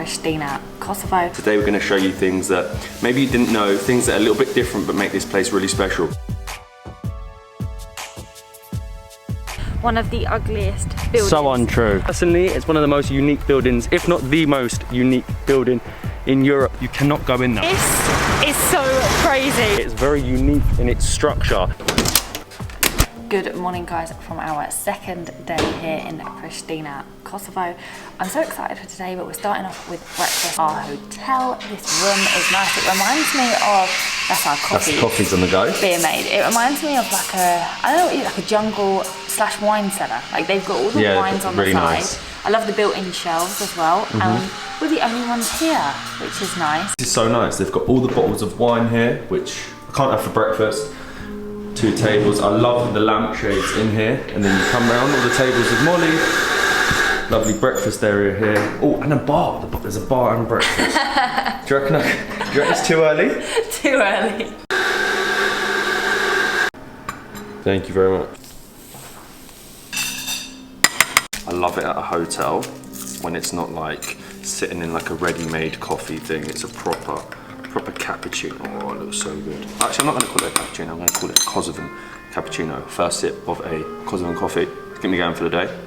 Pristina, Kosovo. Today we're going to show you things that maybe you didn't know, things that are a little bit different but make this place really special. One of the ugliest buildings. So untrue. Personally, it's one of the most unique buildings, if not the most unique building in Europe. You cannot go in there. This is so crazy. It's very unique in its structure. Good morning guys, from our second day here in Pristina, Kosovo. I'm so excited for today, but we're starting off with breakfast. Our hotel, this room is nice. It reminds me of, that's our coffee. That's coffees on the go. Being made. It reminds me of like a, I don't know, like a jungle / wine cellar. Like they've got all the wines on really the side. nice. I love the built-in shelves as well. We're the only ones here, which is nice. This is so nice. They've got all the bottles of wine here, which I can't have for breakfast. 2 tables. I love the lampshades in here, and then you come round all the tables with Molly. Lovely breakfast area here. Oh, and a bar. There's a bar and breakfast. Do you reckon it's too early? Too early. Thank you very much. I love it at a hotel when it's not like sitting in like a ready-made coffee thing. It's a proper cappuccino. Oh, it looks so good. Actually, I'm not going to call it a cappuccino. I'm going to call it a Kosovan cappuccino. First sip of a Kosovan coffee. Get me going for the day.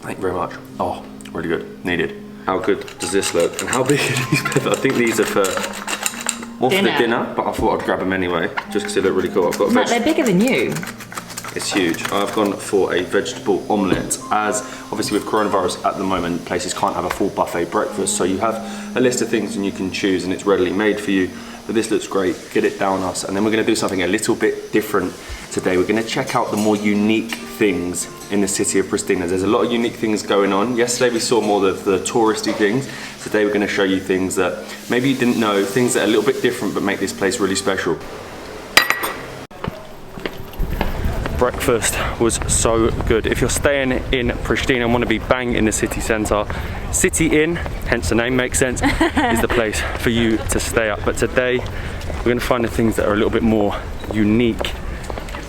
Thank you very much. Oh, really good. Needed. How good does this look? And how big are these peppers? I think these are for more for the dinner, but I thought I'd grab them anyway, just because they look really cool. I've got Matt, they're bigger than you. It's huge. I've gone for a vegetable omelette, as obviously with coronavirus at the moment, places can't have a full buffet breakfast, so you have a list of things and you can choose and it's readily made for you. But this looks great, get it down us. And then we're gonna do something a little bit different today. We're gonna check out the more unique things in the city of Pristina. There's a lot of unique things going on. Yesterday we saw more of the touristy things. Today we're gonna show you things that maybe you didn't know, things that are a little bit different but make this place really special. Breakfast was so good. If you're staying in Pristina and want to be bang in the city centre, City Inn, hence the name makes sense, is the place for you to stay at. But today we're going to find the things that are a little bit more unique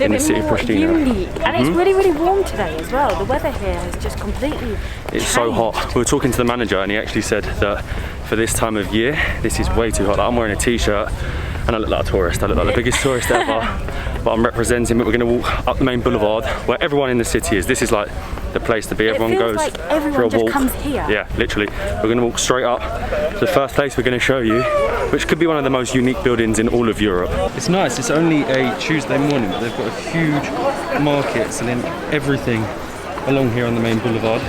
in the city of Pristina. And it's really, really warm today as well. The weather here is just completely It's so hot. We were talking to the manager and he actually said that for this time of year, this is way too hot. Like, I'm wearing a t-shirt and I look like a tourist. I look like the biggest tourist ever. But I'm representing it. We're going to walk up the main boulevard where everyone in the city is. This is like the place to be. Everyone goes like for everyone a just walk. comes here. Yeah, literally. We're going to walk straight up to the first place we're going to show you, which could be one of the most unique buildings in all of Europe. It's nice. It's only a Tuesday morning, but they've got a huge market selling everything along here on the main boulevard.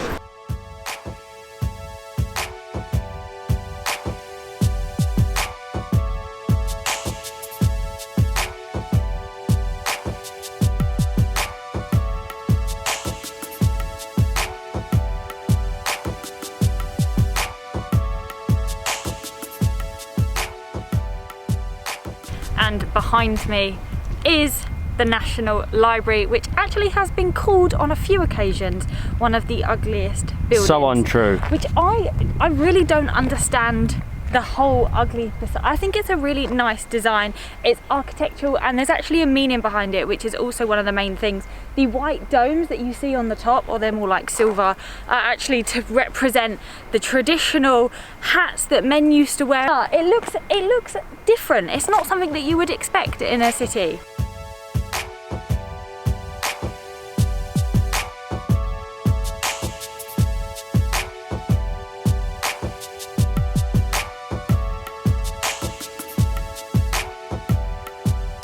And behind me is the National Library, which actually has been called on a few occasions one of the ugliest buildings. So untrue. Which I really don't understand the whole ugly facade. I think it's a really nice design. It's architectural and there's actually a meaning behind it, which is also one of the main things. The white domes that you see on the top, or they're more like silver, are actually to represent the traditional hats that men used to wear. It looks different. It's not something that you would expect in a city.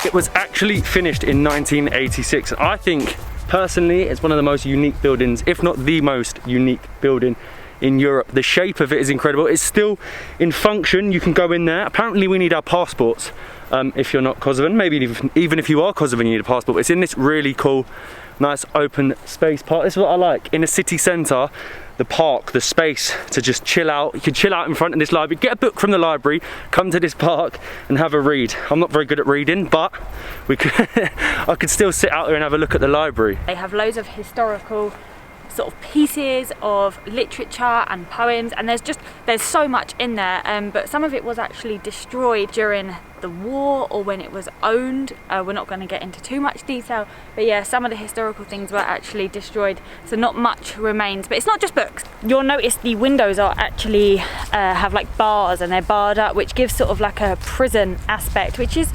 It was actually finished in 1986. I think, personally, it's one of the most unique buildings, if not the most unique building in Europe. The shape of it is incredible. It's still in function. You can go in there. Apparently we need our passports if you're not Kosovan. Maybe even if you are Kosovan, you need a passport. But it's in this really cool, nice open space park. This is what I like. In the city centre, the park, the space to just chill out. You can chill out in front of this library, get a book from the library, come to this park and have a read. I'm not very good at reading, but I could still sit out there and have a look at the library. They have loads of historical sort of pieces of literature and poems, and there's so much in there, but some of it was actually destroyed during the war or when it was owned. We're not going to get into too much detail, but yeah, some of the historical things were actually destroyed, so not much remains. But it's not just books. You'll notice the windows are actually have like bars, and they're barred up, which gives sort of like a prison aspect, which is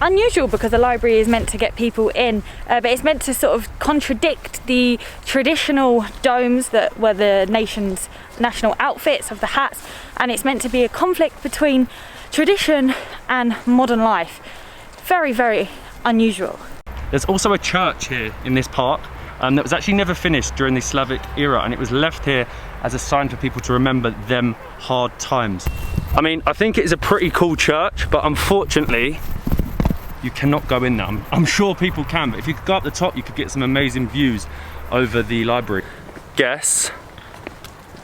unusual because the library is meant to get people in, but it's meant to sort of contradict the traditional domes that were the nation's national outfits of the hats, and it's meant to be a conflict between tradition and modern life. Very, very unusual. There's also a church here in this park that was actually never finished during the Slavic era, and it was left here as a sign for people to remember them hard times. I mean, I think it's a pretty cool church, but unfortunately you cannot go in there. I'm sure people can, but if you could go up the top, you could get some amazing views over the library. Guess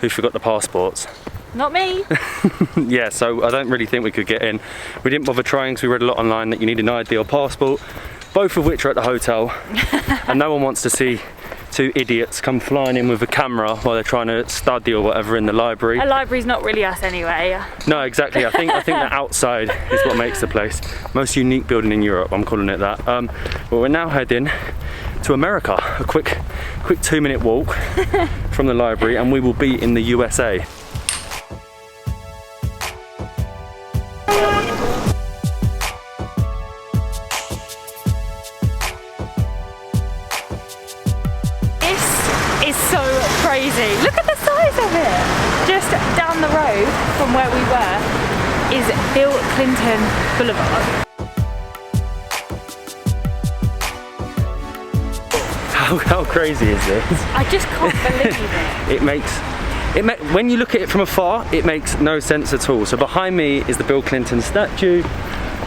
who forgot the passports? Not me. Yeah, so I don't really think we could get in. We didn't bother trying because we read a lot online that you need an ID or passport, both of which are at the hotel, and no one wants to see two idiots come flying in with a camera while they're trying to study or whatever in the library. A library's not really us anyway. No, exactly. I think the outside is what makes the place most unique building in Europe. I'm calling it that. But we're now heading to America. A quick 2-minute walk from the library, and we will be in the USA. Crazy. Look at the size of it. Just down the road from where we were is Bill Clinton Boulevard. How crazy is this? I just can't believe it. When you look at it from afar, it makes no sense at all. So behind me is the Bill Clinton statue.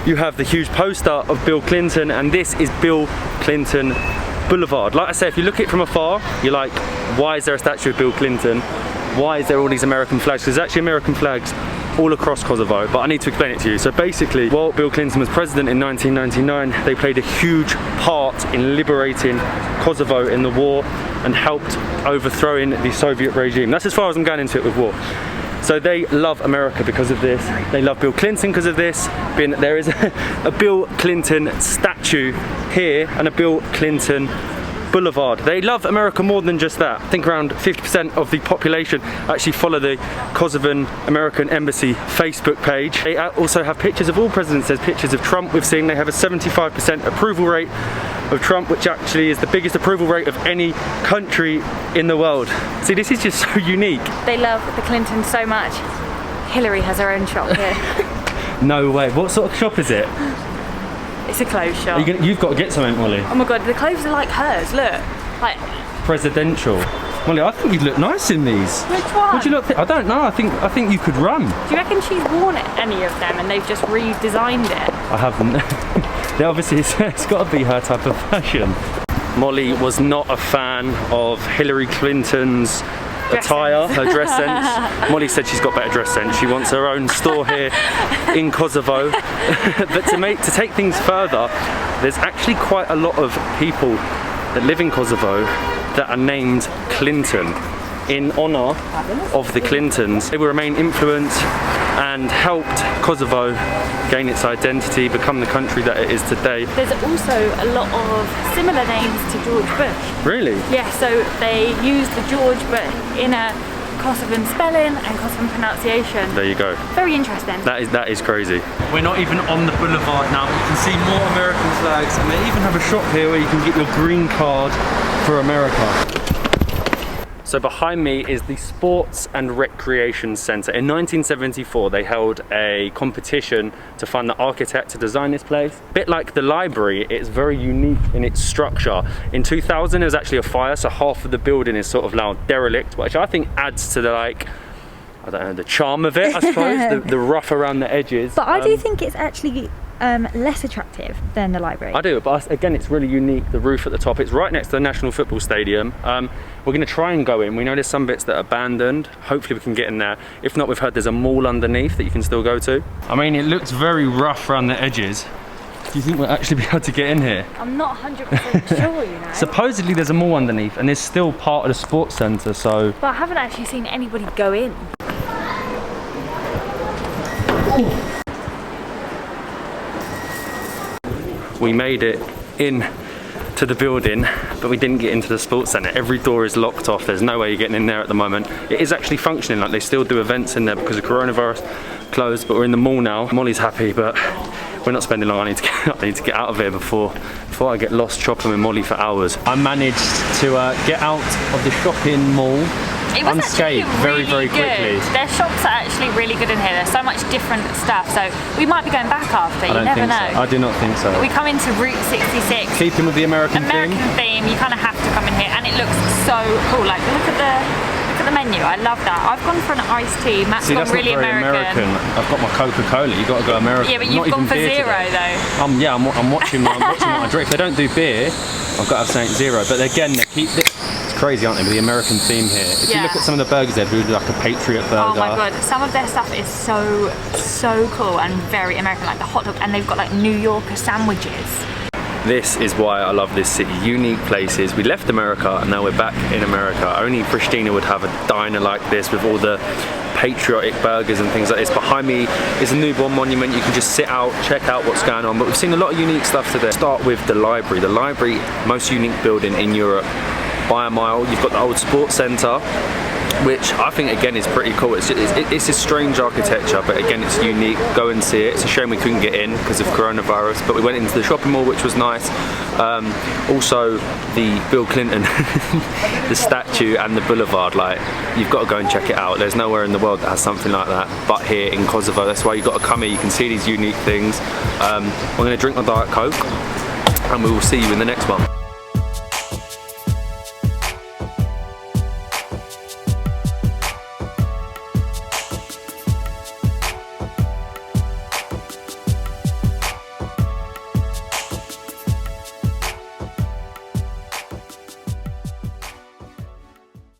You have the huge poster of Bill Clinton, and this is Bill Clinton Boulevard. Like I say, if you look at it from afar, you're like, why is there a statue of Bill Clinton? Why is there all these American flags? There's actually American flags all across Kosovo, but I need to explain it to you. So basically, while Bill Clinton was president in 1999, they played a huge part in liberating Kosovo in the war and helped overthrowing the Soviet regime. That's as far as I'm going into it with war. So they love America because of this. They love Bill Clinton because of this. There is a Bill Clinton statue here and a Bill Clinton Boulevard. They love America more than just that. I think around 50% of the population actually follow the Kosovan American Embassy Facebook page. They also have pictures of all presidents. There's pictures of Trump we've seen. They have a 75% approval rate of Trump, which actually is the biggest approval rate of any country in the world. See, this is just so unique. They love the Clintons so much. Hillary has her own shop here. No way. What sort of shop is it? It's a clothes shop. You've got to get something, Molly. Oh my god, the clothes are like hers, look. Like presidential. Molly, I think you'd look nice in these. Which one? Would you look? I don't know. I think you could run. Do you reckon she's worn any of them and they've just redesigned it? I haven't. Obviously, it's got to be her type of fashion. Molly was not a fan of Hillary Clinton's attire, her dress sense. Molly said she's got better dress sense. She wants her own store here in Kosovo. But to take things further, there's actually quite a lot of people that live in Kosovo that are named Clinton in honor of the Clintons. They will remain influenced and helped Kosovo gain its identity, become the country that it is today. There's also a lot of similar names to George Bush. Really? Yeah, so they use the George but in a Kosovan spelling and Kosovan pronunciation. There you go. Very interesting. That is crazy. We're not even on the boulevard now. You can see more American flags, and they even have a shop here where you can get your green card for America. So behind me is the Sports and Recreation Centre. In 1974, they held a competition to find the architect to design this place. A bit like the library, it's very unique in its structure. In 2000, there was actually a fire, so half of the building is sort of now derelict, which I think adds to the, like, I don't know, the charm of it, I suppose, the rough around the edges. But I do think it's actually less attractive than the library. I do, but again, it's really unique. The roof at the top, it's right next to the National Football Stadium. We're going to try and go in. We know there's some bits that are abandoned. Hopefully we can get in there. If not, we've heard there's a mall underneath that you can still go to. I mean, it looks very rough around the edges. Do you think we'll actually be able to get in here? I'm not 100% sure, you know. Supposedly there's a mall underneath and it's still part of the sports centre, so... But I haven't actually seen anybody go in. We made it in to the building, but we didn't get into the sports centre. Every door is locked off. There's no way you're getting in there at the moment. It is actually functioning, like they still do events in there because of coronavirus closed, but we're in the mall now. Molly's happy, but we're not spending long. I need to get out of here before I get lost shopping with Molly for hours. I managed to get out of the shopping mall unscathed very quickly. Their shops are actually really good in here. There's so much different stuff, so we might be going back after. You never know. I do not think so. We come into Route 66. Keeping with the American theme, you kind of have to come in here, and it looks so cool. Like look at the menu. I love that. I've gone for an iced tea. Matt's gone really American. I've got my Coca-Cola. You've got to go American. Yeah, but you've gone for zero though. Yeah, I'm watching what I drink. If they don't do beer, I've got to have something zero. But again, they keep this. It's crazy, aren't they, with the American theme here? If you look at some of the burgers, they do like a Patriot burger. Oh my god, some of their stuff is so cool and very American, like the hot dog, and they've got like New Yorker sandwiches. This is why I love this city. Unique places. We left America and now we're back in America. Only Pristina would have a diner like this with all the patriotic burgers and things like this. Behind me is a newborn monument. You can just sit out, check out what's going on. But we've seen a lot of unique stuff today. Start with the library. The library, most unique building in Europe by a mile. You've got the old sports centre, which I think again is pretty cool. It's a strange architecture, but again it's unique. Go and see it. It's a shame we couldn't get in because of coronavirus, but we went into the shopping mall, which was nice. Also the Bill Clinton, the statue and the boulevard, like you've got to go and check it out. There's nowhere in the world that has something like that but here in Kosovo. That's why you've got to come here. You can see these unique things. I'm going to drink my Diet Coke and we will see you in the next one.